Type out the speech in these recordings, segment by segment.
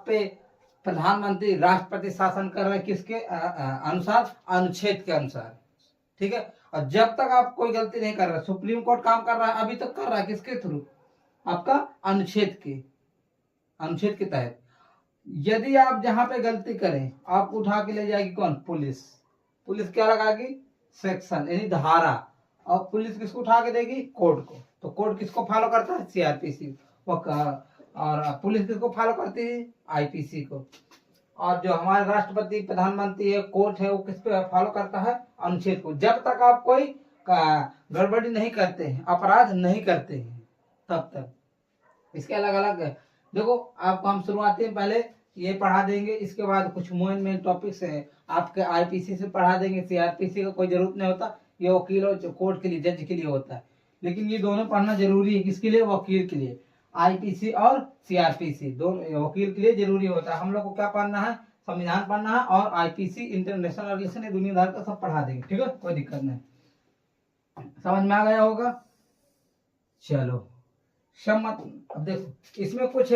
पे प्रधानमंत्री राष्ट्रपति शासन कर रहे हैं किसके अनुसार, अनुच्छेद के अनुसार। ठीक है, और जब तक आप कोई गलती नहीं कर रहे, सुप्रीम कोर्ट काम कर रहा है, अभी तक कर रहा है किसके थ्रू, आपका अनुच्छेद के तहत। यदि आप जहां पे गलती करें, आप उठा के ले जाएगी कौन, पुलिस क्या लगाएगी, सेक्शन यानी धारा, और पुलिस किसको उठा के देगी, कोर्ट को। तो कोर्ट किसको फॉलो करता है, सीआरपीसी, और पुलिस किसको फॉलो करती है, आईपीसी को। और जो हमारे राष्ट्रपति प्रधानमंत्री है, कोर्ट है, वो किस पे फॉलो करता है, अनुच्छेद को। जब तक आप कोई गड़बड़ी नहीं करते हैं, अपराध नहीं करते हैं, तब तक। इसके अलग अलग देखो, आपको हम शुरुआती में पहले ये पढ़ा देंगे, इसके बाद कुछ मेन टॉपिक्स है आपके आईपीसी से पढ़ा देंगे। सीआरपीसी का कोई जरूरत नहीं होता, ये वकील और कोर्ट के लिए, जज के लिए होता है। लेकिन ये दोनों पढ़ना जरूरी है, किसके लिए, वकील के लिए। आईपीसी और सीआरपीसी दोनों वकील के लिए जरूरी होता है। हम लोग को क्या पढ़ना है, संविधान पढ़ना है, और आईपीसी इंटरनेशनल रिलेशन, दुनिया भर का सब पढ़ा देंगे। ठीक है, कोई दिक्कत नहीं, समझ में आ गया होगा। चलो सम्मत, अब देखो इसमें कुछ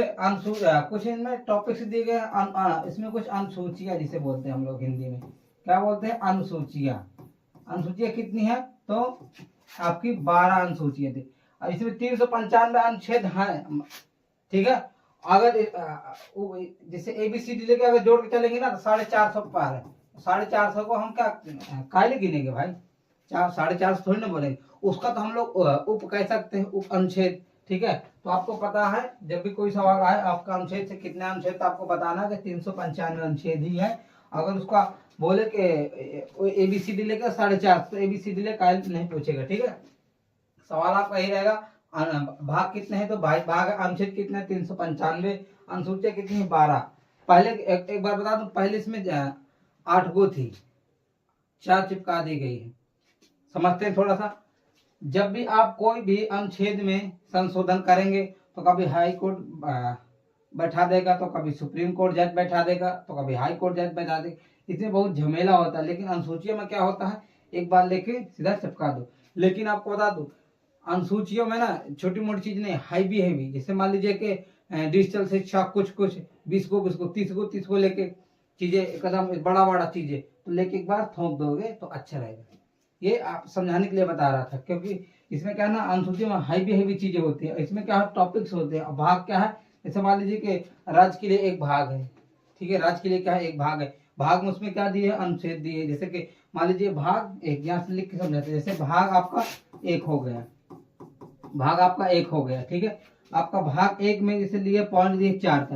कुछ इनमें टॉपिक्स दिए गए, इसमें कुछ अनुसूचियां जिसे बोलते हैं हम लोग हिंदी में, क्या बोलते हैं, अनुसूचियां कितनी है, तो आपकी 12 अनुसूचियां थी। अब इसमें 395 अनुच्छेद हैं। ठीक है, अगर जैसे ABCD लेके अगर जोड़ के चलेंगे ना, तो 450 पार है। 450 को हम क्या कायले गिनेंगे भाई, 450 थोड़ी ना बोलेंगे उसका, तो हम लोग उप कह सकते हैं, उप अनुच्छेद। ठीक है, तो आपको पता है, जब भी कोई सवाल आए आपका अनुच्छेद से कितने अनुच्छेद, तो आपको बताना है कि 395 अनुच्छेद ही है। अगर उसका बोले कि ABCD लेकर 450, तो ABCD ले कायल नहीं पूछेगा। ठीक है, सवाल आपका यही रहेगा, भाग कितने हैं, तो भाग अनुच्छेद कितने, 395, अनुसूचियां कितनी है, 12। पहले एक बार बता दूं, पहले इसमें 8 गो थी, 4 चिपका दी गई है। समझते हैं थोड़ा सा। जब भी आप कोई भी अनुच्छेद में संशोधन करेंगे, तो कभी हाई कोर्ट बैठा देगा, तो कभी सुप्रीम कोर्ट जज बैठा देगा, तो कभी हाई कोर्ट जज बैठा देगा। इसमें बहुत झमेला होता है। लेकिन अनुसूचियों में क्या होता है, एक बार लेके सीधा चिपका दो। लेकिन आपको बता दो, अनुसूचियों में ना छोटी मोटी चीज नहीं, हैवी, जैसे मान लीजिए कि डिजिटल शिक्षा, कुछ 20 को 30 को लेके चीजें, एकदम बड़ा चीजें, तो लेके एक बार थोप दोगे तो अच्छा रहेगा। ये आप समझाने के लिए बता रहा था, क्योंकि इसमें क्या है ना, अनुसूचियों में हैवी चीजें होती है। इसमें क्या है, टॉपिक्स होते हैं। भाग क्या है, जैसे मान लीजिए कि राज्य के लिए एक भाग है। ठीक है, राज्य के लिए क्या है, एक भाग है। भाग में उसमें क्या दिए, अनुच्छेद दिए। जैसे कि मान लीजिए भाग एक, यहाँ से लिख के समझाते हैं। जैसे भाग आपका एक हो गया, ठीक है, आपका भाग 1 में जैसे लिए पॉइंट दिए 4 तक।